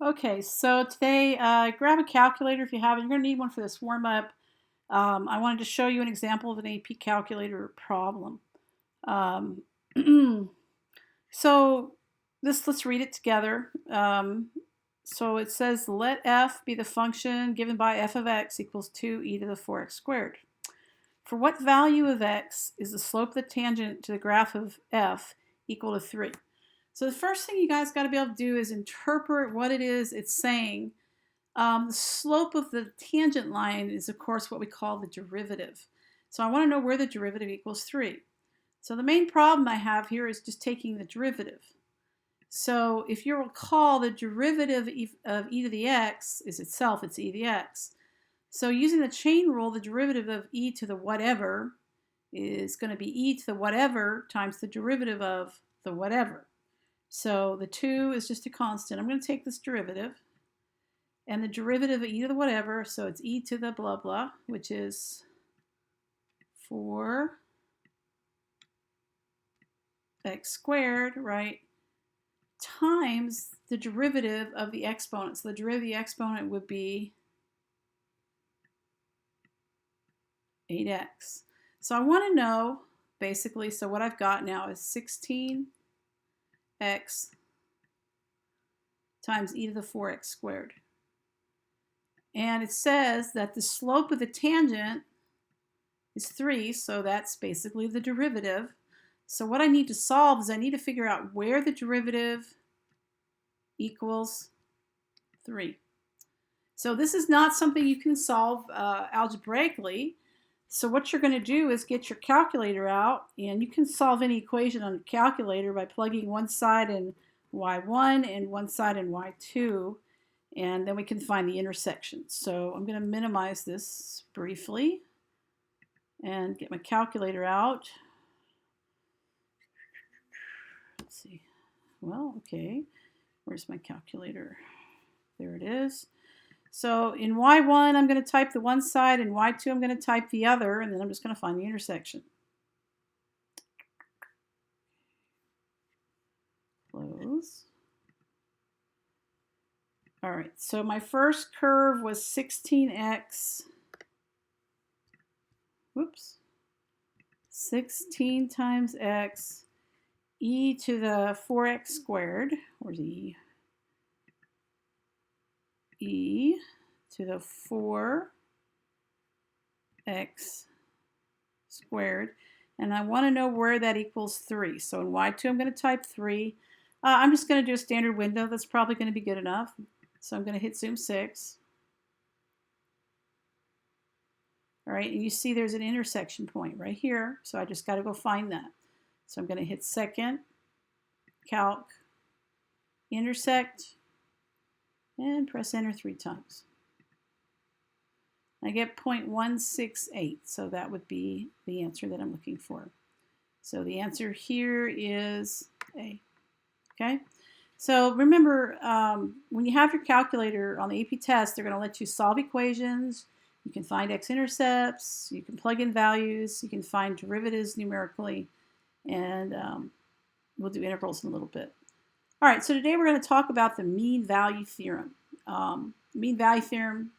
Okay, so today, grab a calculator if you have it. You're going to need one for this warm-up. I wanted to show you an example of an AP calculator problem. Um, so let's read it together. So it says, let f be the function given by f of x equals 2e to the 4x squared. For what value of x is the slope of the tangent to the graph of f equal to 3? So the first thing you guys got to be able to do is interpret what it is it's saying. The slope of the tangent line is, of course, what we call the derivative. So I want to know where the derivative equals 3. So the main problem I have here is just taking the derivative. So if you recall, the derivative of e to the x is itself, it's e to the x. So using the chain rule, the derivative of e to the whatever is going to be e to the whatever times the derivative of the whatever. So the 2 is just a constant. I'm going to take this derivative, and the derivative of e to the whatever, so it's e to the blah blah, which is 4x squared, right, times the derivative of the exponent. So the derivative of the exponent would be 8x. So I want to know, basically, so what I've got now is 16x times e to the 4x squared. And it says that the slope of the tangent is 3, so that's basically the derivative. So what I need to solve is I need to figure out where the derivative equals 3. So this is not something you can solve algebraically. So what you're going to do is get your calculator out, and you can solve any equation on a calculator by plugging one side in y1 and one side in y2, and then we can find the intersection. So I'm going to minimize this briefly and get my calculator out. Let's see. Well, okay. Where's my calculator? There it is. So in y1, I'm going to type the one side, and y2, I'm going to type the other, and then I'm just going to find the intersection. Close. All right, so my first curve was 16x. Whoops. 16 times x e to the 4x squared, where's e? E to the 4x squared, and I want to know where that equals 3. So in y2, I'm going to type 3. I'm just going to do a standard window. That's probably going to be good enough. So I'm going to hit zoom 6. All right, and you see there's an intersection point right here, so I just got to go find that. So I'm going to hit second, calc, intersect, and press enter 3 times. I get 0.168, so that would be the answer that I'm looking for. So the answer here is A. Okay? So remember, when you have your calculator on the AP test, they're going to let you solve equations. You can find x-intercepts. You can plug in values. You can find derivatives numerically. And we'll do integrals in a little bit. All right, so today we're going to talk about the mean value theorem. Mean value theorem,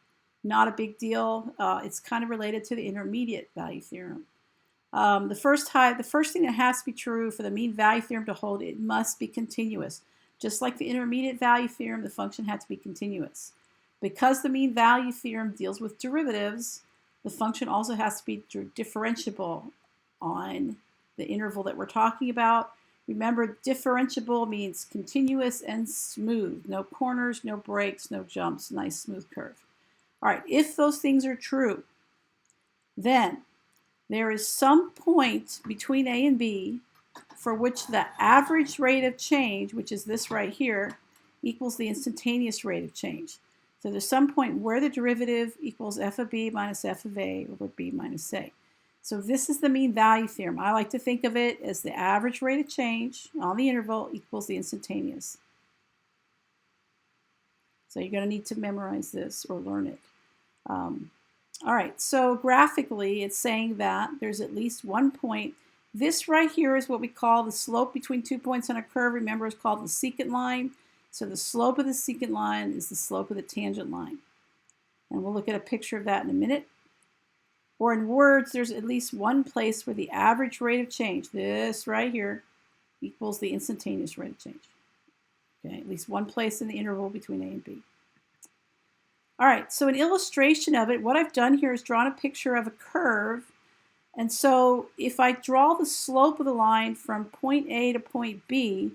not a big deal. It's kind of related to the intermediate value theorem. The first thing that has to be true for the mean value theorem to hold, it must be continuous. Just like the intermediate value theorem, the function had to be continuous. Because the mean value theorem deals with derivatives, the function also has to be differentiable on the interval that we're talking about. Remember, differentiable means continuous and smooth. No corners, no breaks, no jumps, nice smooth curve. All right, if those things are true, then there is some point between A and B for which the average rate of change, which is this right here, equals the instantaneous rate of change. So there's some point where the derivative equals f of b minus f of a over b minus a. So this is the mean value theorem. I like to think of it as the average rate of change on the interval equals the instantaneous. So you're going to need to memorize this or learn it. All right, so graphically it's saying that there's at least one point. This right here is what we call the slope between 2 points on a curve. Remember, it's called the secant line. So the slope of the secant line is the slope of the tangent line. And we'll look at a picture of that in a minute. Or in words, there's at least one place where the average rate of change, this right here, equals the instantaneous rate of change. Okay, at least one place in the interval between A and B. All right, so an illustration of it, what I've done here is drawn a picture of a curve. And so if I draw the slope of the line from point A to point B,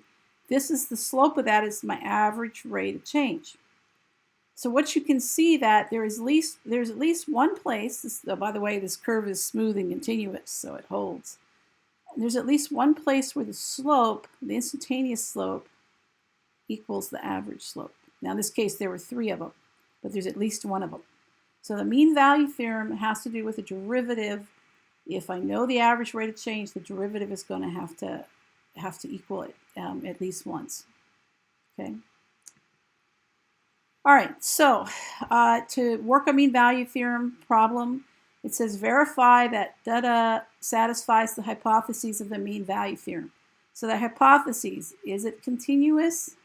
this is the slope of that is my average rate of change. So what you can see that there's at least one place, by the way, this curve is smooth and continuous, so it holds. And there's at least one place where the slope, the instantaneous slope, equals the average slope. Now in this case, there were 3 of them, but there's at least one of them. So the mean value theorem has to do with the derivative. If I know the average rate of change, the derivative is going to have to equal it at least once. Okay. All right, so to work a mean value theorem problem, it says verify that data satisfies the hypotheses of the mean value theorem. So the hypotheses, is it continuous?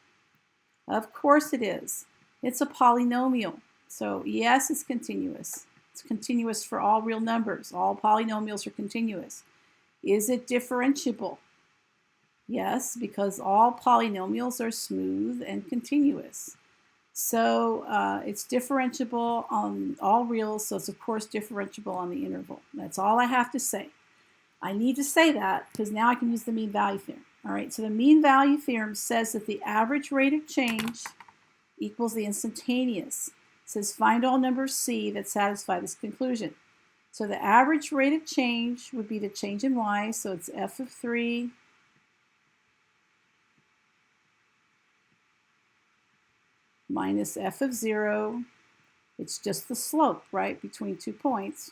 Of course it is. It's a polynomial. So yes, it's continuous. It's continuous for all real numbers. All polynomials are continuous. Is it differentiable? Yes, because all polynomials are smooth and continuous. So it's differentiable on all reals, so it's of course differentiable on the interval. That's all I have to say. I need to say that because now I can use the mean value theorem. All right, so the mean value theorem says that the average rate of change equals the instantaneous. It says find all numbers C that satisfy this conclusion. So the average rate of change would be the change in y, so it's f of 3 minus f of 0. It's just the slope, right, between 2 points.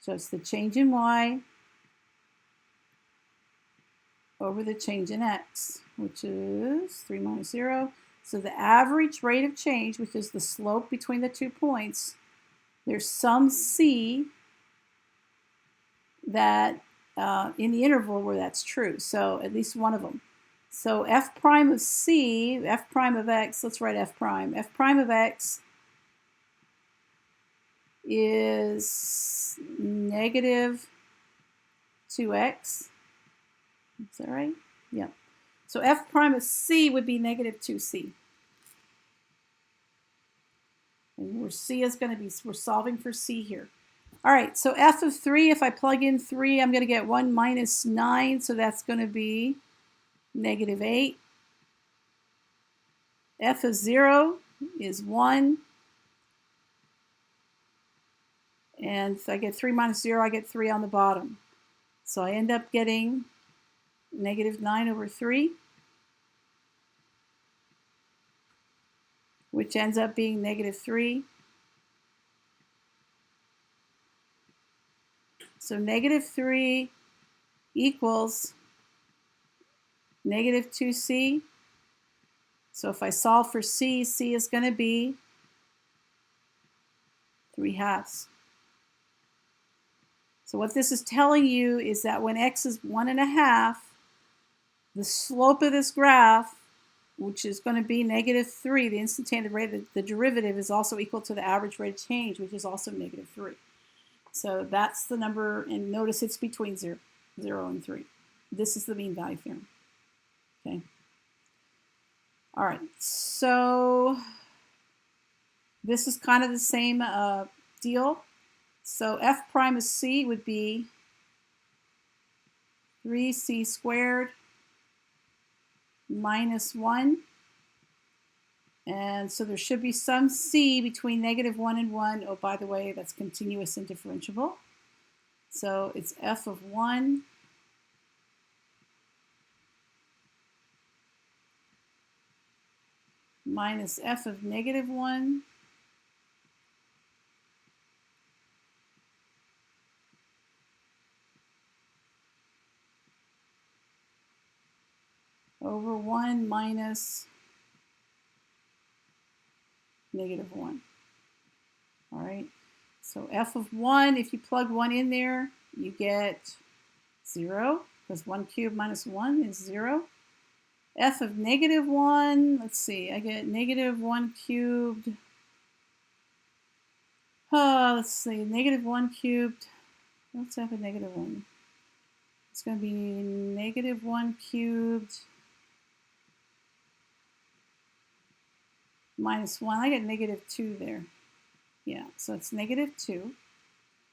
So it's the change in y over the change in x, which is 3 minus 0. So the average rate of change, which is the slope between the 2 points, there's some c that in the interval where that's true. So at least one of them. So f prime of c, f prime of x, let's write f prime. F prime of x is negative 2x. Is that right? Yeah. So f prime of c would be negative 2c. And where c is going to be, we're solving for c here. All right, so f of 3, if I plug in 3, I'm going to get 1 minus 9, so that's going to be negative 8. F of 0 is 1. And if I get 3 minus 0, I get 3 on the bottom. So I end up getting negative 9 over 3, which ends up being negative 3. So negative 3 equals negative 2c. So if I solve for c, c is going to be 3/2. So what this is telling you is that when x is 1.5, the slope of this graph, which is going to be negative 3, the instantaneous rate, the derivative is also equal to the average rate of change, which is also negative 3. So that's the number, and notice it's between 0 and 3. This is the mean value theorem. Okay. All right, so this is kind of the same deal. So f prime of c would be 3c squared minus 1. And so there should be some c between negative 1 and 1. Oh, by the way, that's continuous and differentiable. So it's f of 1 minus f of negative 1 over 1 minus negative 1. All right, so f of 1, if you plug 1 in there, you get 0, because 1 cubed minus 1 is 0. f of negative 1, let's see, I get negative 1 cubed. Let's see, negative 1 cubed. What's f of negative 1? It's going to be negative 1 cubed minus 1. I get negative 2 there. Yeah, so it's negative 2.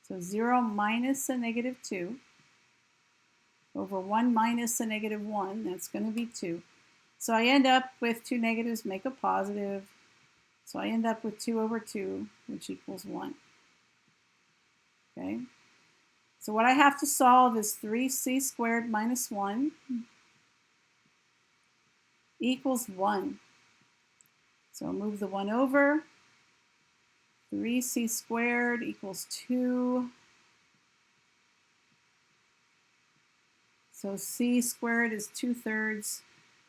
So 0 minus a negative 2 over 1 minus a negative 1. That's going to be 2. So I end up with two negatives make a positive. So I end up with 2 over 2, which equals 1. Okay. So what I have to solve is 3c squared minus 1 equals 1. So I'll move the 1 over. 3c squared equals 2. So c squared is 2/3.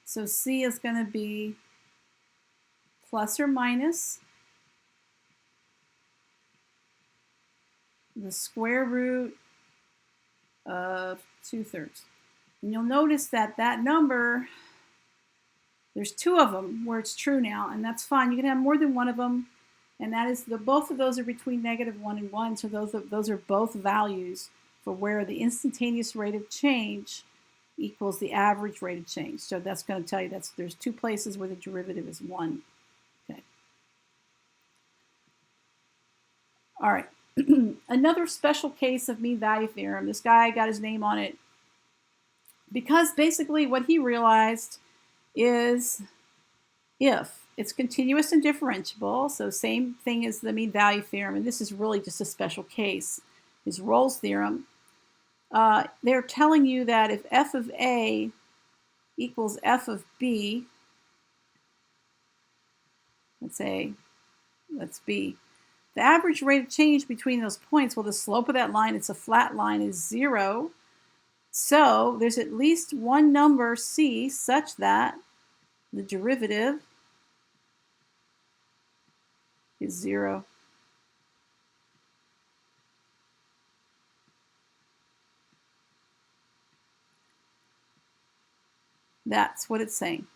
So c is going to be plus or minus the square root of 2/3. And you'll notice that that number, there's two of them where it's true now, and that's fine. You can have more than one of them, and that is both of those are between negative 1 and 1, so those are both values for where the instantaneous rate of change equals the average rate of change. So that's going to tell you there's two places where the derivative is 1. Okay. All right. Another special case of mean value theorem. This guy got his name on it because basically what he realized is if it's continuous and differentiable, so same thing as the mean value theorem, and this is really just a special case, is Rolle's theorem. They're telling you that if f of A equals f of B, let's say, let's B, the average rate of change between those points, well, the slope of that line, it's a flat line, is 0. So there's at least one number, c, such that the derivative is 0. That's what it's saying.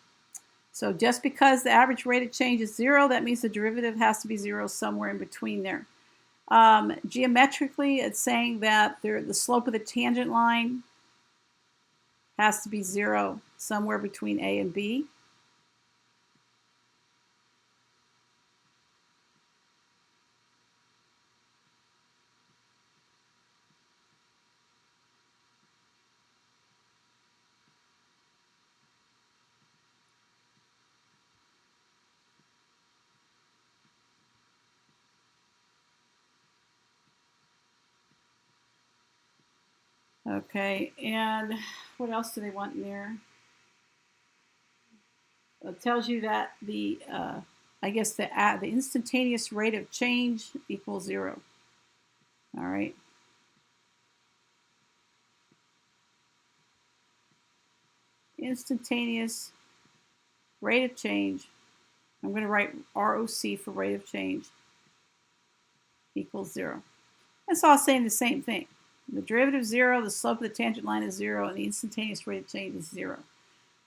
So just because the average rate of change is 0, that means the derivative has to be 0 somewhere in between there. Geometrically, it's saying that the slope of the tangent line has to be 0 somewhere between A and B. Okay, and what else do they want in there? It tells you that the instantaneous rate of change equals 0. All right. Instantaneous rate of change. I'm going to write ROC for rate of change equals 0. That's all saying the same thing. The derivative is 0, the slope of the tangent line is 0, and the instantaneous rate of change is 0.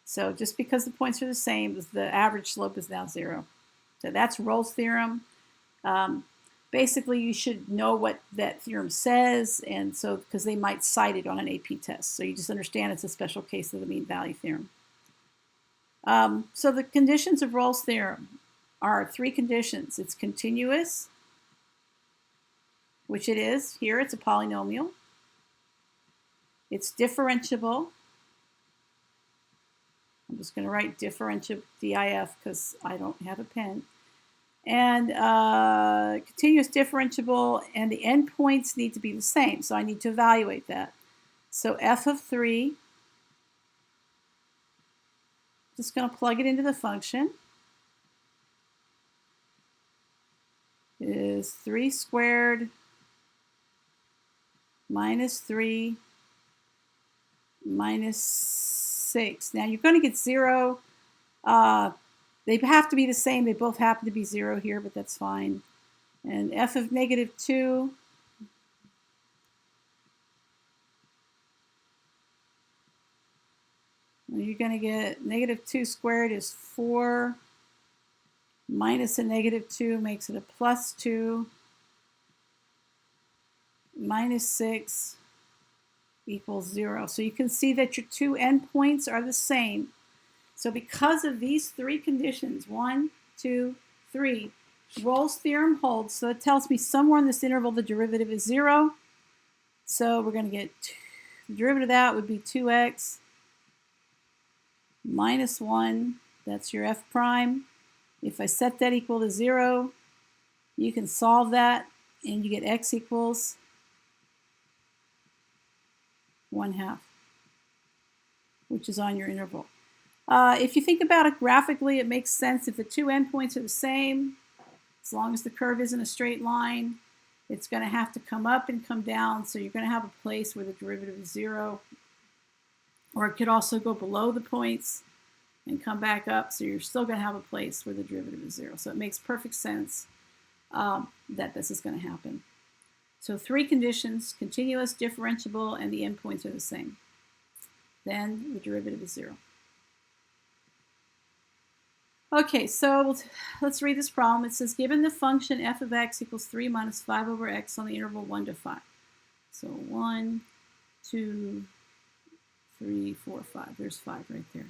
So just because the points are the same, the average slope is now 0. So that's Rolle's theorem. Basically, you should know what that theorem says, and so because they might cite it on an AP test. So you just understand it's a special case of the mean value theorem. So the conditions of Rolle's theorem are 3 conditions. It's continuous, which it is. Here it's a polynomial. It's differentiable. I'm just going to write differentiable, DIF, because I don't have a pen. And continuous differentiable, and the endpoints need to be the same, so I need to evaluate that. So f of 3, just going to plug it into the function, is 3 squared minus 3 minus 6. Now you're going to get 0. They have to be the same. They both happen to be 0 here, but that's fine. And f of negative 2 You're going to get negative 2 squared is 4 minus a negative 2 makes it a plus 2 minus 6 equals 0. So you can see that your two endpoints are the same. So because of these three conditions, 1, 2, 3, Rolle's theorem holds. So it tells me somewhere in this interval the derivative is 0. So we're going to get the derivative of that would be 2x minus 1. That's your f prime. If I set that equal to 0, you can solve that and you get x equals 1/2, which is on your interval. If you think about it graphically, it makes sense. If the two endpoints are the same, as long as the curve isn't a straight line, it's going to have to come up and come down. So you're going to have a place where the derivative is 0. Or it could also go below the points and come back up. So you're still going to have a place where the derivative is 0. So it makes perfect sense that this is going to happen. So three conditions: continuous, differentiable, and the endpoints are the same. Then the derivative is 0. Okay, so let's read this problem. It says, given the function f of x equals 3 minus 5 over x on the interval 1 to 5. So 1, 2, 3, 4, 5. There's 5 right there.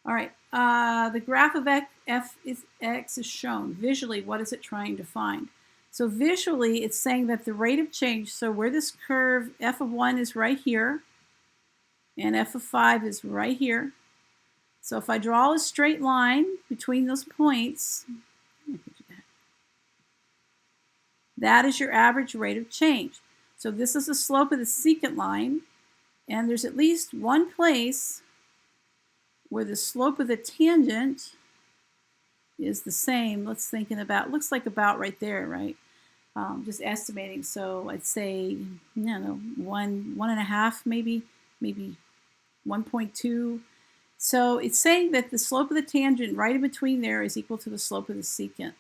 All right, the graph of f is x is shown. Visually, what is it trying to find? So visually, it's saying that the rate of change, so where this curve, f of 1 is right here, and f of 5 is right here. So if I draw a straight line between those points, that is your average rate of change. So this is the slope of the secant line, and there's at least one place where the slope of the tangent is the same. Let's thinking about, looks like about right there, right? Just estimating. So I'd say, 1.5, maybe 1.2. So it's saying that the slope of the tangent right in between there is equal to the slope of the secant.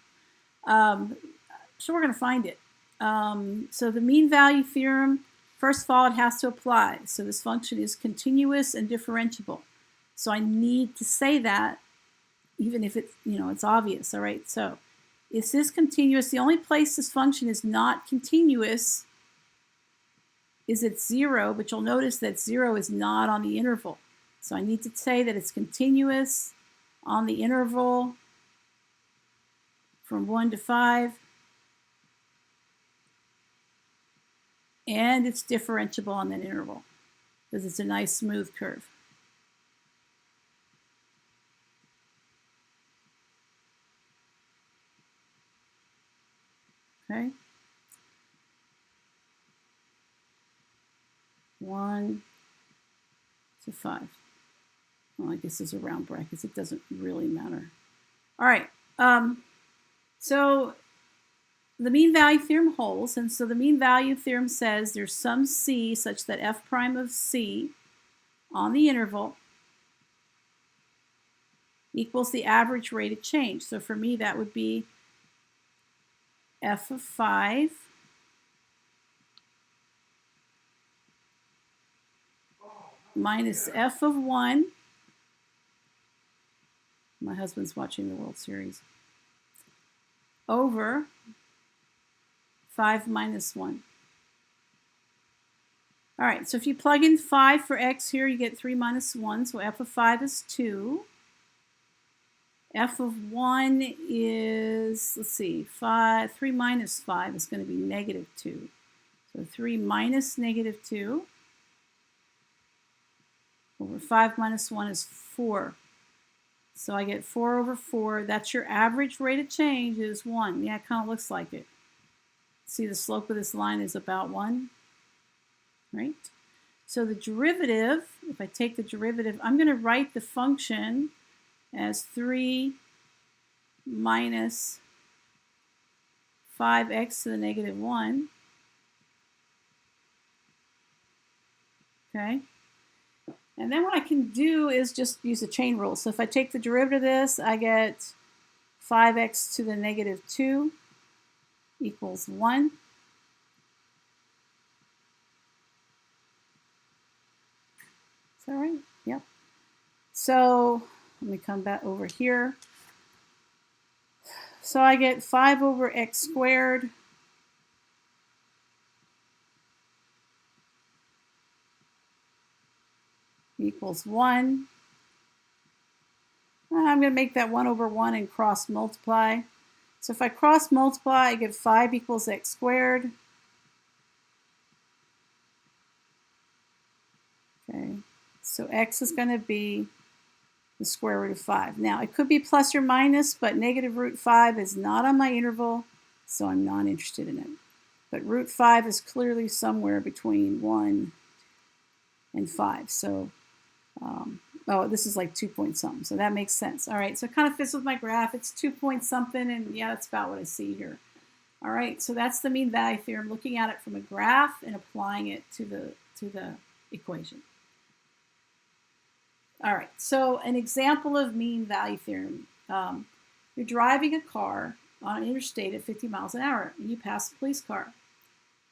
So we're going to find it. So the mean value theorem, first of all, it has to apply. So this function is continuous and differentiable. So I need to say that, even if it's obvious. All right. So is this continuous? The only place this function is not continuous is at 0, but you'll notice that 0 is not on the interval. So I need to say that it's continuous on the interval from 1 to 5, and it's differentiable on that interval because it's a nice smooth curve. Okay. 1 to 5. Well, I guess those are round brackets. It doesn't really matter. All right. So the mean value theorem holds. And so the mean value theorem says there's some c such that f prime of c on the interval equals the average rate of change. So for me, that would be f of 5 minus f of 1. My husband's watching the World Series. Over 5 minus 1. All right, so if you plug in 5 for x here, you get 3 minus 1. So f of 5 is 2. F of 1 is, let's see, 3 minus 5 is going to be negative 2. So 3 minus negative 2 over 5 minus 1 is 4. So I get 4 over 4. That's your average rate of change is 1. Yeah, it kind of looks like it. See, the slope of this line is about 1, right? So the derivative, if I take the derivative, I'm going to write the function as 3 minus 5x to the negative 1. Okay. And then what I can do is just use the chain rule. So if I take the derivative of this, I get 5x to the negative 2 equals 1. Is that right? Yep. So let me come back over here. So I get 5 over x squared equals 1. I'm going to make that 1 over 1 and cross multiply. So if I cross multiply, I get 5 equals x squared. Okay, so x is going to be the square root of 5. Now, it could be plus or minus, but negative root 5 is not on my interval, so I'm not interested in it. But root 5 is clearly somewhere between 1 and 5. So, oh, this is like 2 point something, so that makes sense. All right, so it kind of fits with my graph. It's 2 point something, and yeah, that's about what I see here. All right, so that's the mean value theorem, looking at it from a graph and applying it to the equation. All right, so an example of mean value theorem. You're driving a car on an interstate at 50 miles an hour, and you pass a police car.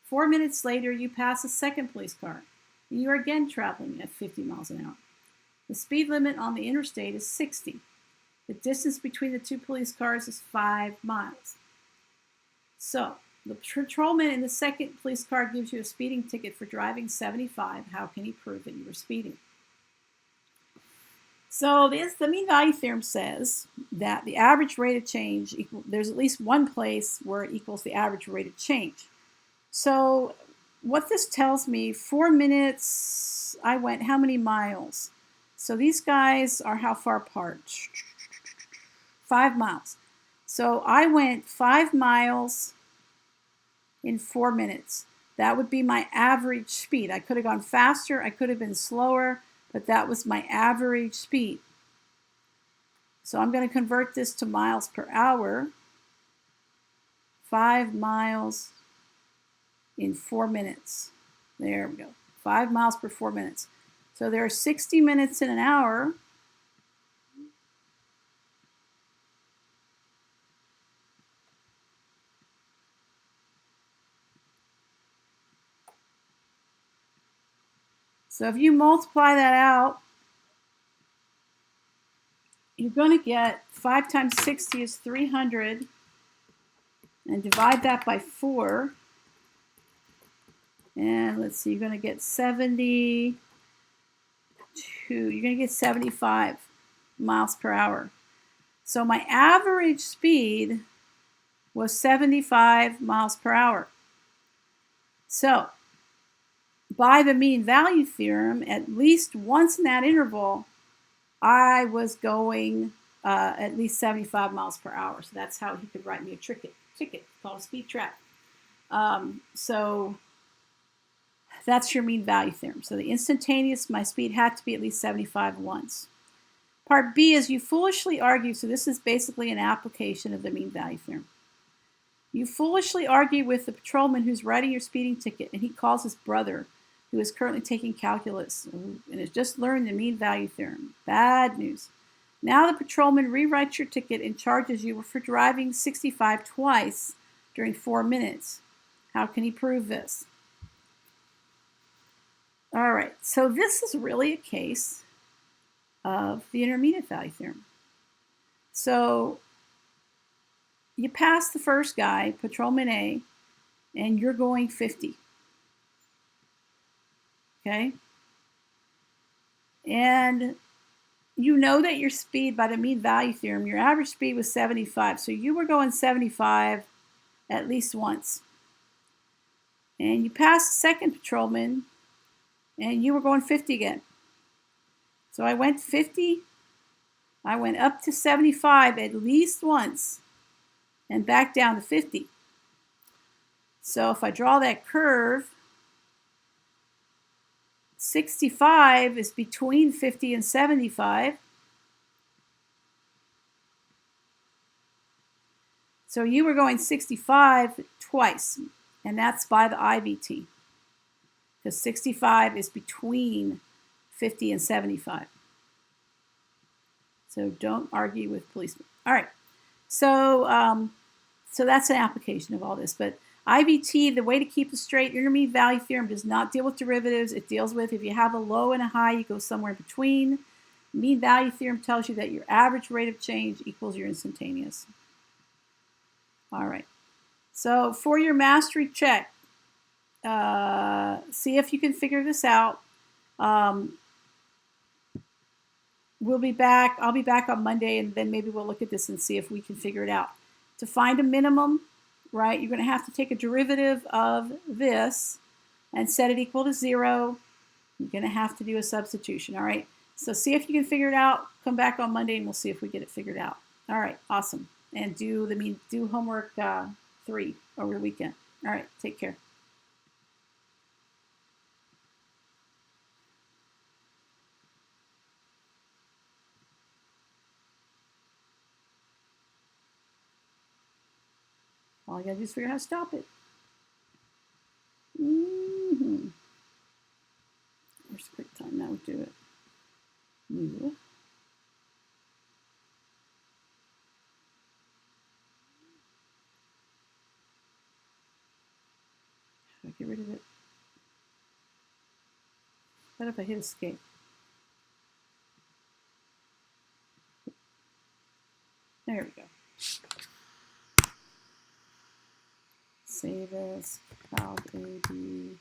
4 minutes later, you pass a second police car, and you are again traveling at 50 miles an hour. The speed limit on the interstate is 60. The distance between the two police cars is 5 miles. So, the patrolman in the second police car gives you a speeding ticket for driving 75. How can he prove that you were speeding? So the mean value theorem says that the average rate of change, there's at least one place where it equals the average rate of change. So what this tells me, 4 minutes, I went how many miles? So these guys are how far apart? 5 miles. So I went 5 miles in 4 minutes. That would be my average speed. I could have gone faster, I could have been slower, but that was my average speed. So I'm going to convert this to miles per hour. 5 miles in 4 minutes. There we go. 5 miles per 4 minutes. So there are 60 minutes in an hour. So if you multiply that out, you're going to get 5 times 60 is 300, and divide that by 4. And let's see, you're going to get 72, you're going to get 75 miles per hour. So my average speed was 75 miles per hour. So by the mean value theorem, at least once in that interval, I was going at least 75 miles per hour. So that's how he could write me a ticket called a speed trap. So that's your mean value theorem. So the instantaneous, my speed had to be at least 75 once. Part B is you foolishly argue, so this is basically an application of the mean value theorem. You foolishly argue with the patrolman who's writing your speeding ticket, and he calls his brother, who is currently taking calculus and has just learned the mean value theorem. Bad news. Now the patrolman rewrites your ticket and charges you for driving 65 twice during 4 minutes. How can he prove this? All right, so this is really a case of the intermediate value theorem. So you pass the first guy, patrolman A, and you're going 50. Okay? And you know that your speed by the mean value theorem, your average speed was 75. So you were going 75 at least once. And you passed the second patrolman, and you were going 50 again. So I went 50, I went up to 75 at least once, and back down to 50. So if I draw that curve, 65 is between 50 and 75. So you were going 65 twice, and that's by the IVT, because 65 is between 50 and 75. So don't argue with policemen. All right, so that's an application of all this. But IVT, the way to keep it straight, intermediate value theorem does not deal with derivatives. It deals with if you have a low and a high, you go somewhere between. Mean value theorem tells you that your average rate of change equals your instantaneous. All right. So for your mastery check, see if you can figure this out. We'll be back. I'll be back on Monday, and then maybe we'll look at this and see if we can figure it out. To find a minimum, right, you're going to have to take a derivative of this and set it equal to 0. You're going to have to do a substitution, all right? So see if you can figure it out. Come back on Monday, and we'll see if we get it figured out. All right, awesome. And do homework 3 over the weekend. All right, take care. All you gotta do is figure out how to stop it. Where's the quick time? Now we do it. New. How do I get rid of it? What if I hit escape? There we go. Save as calc AB.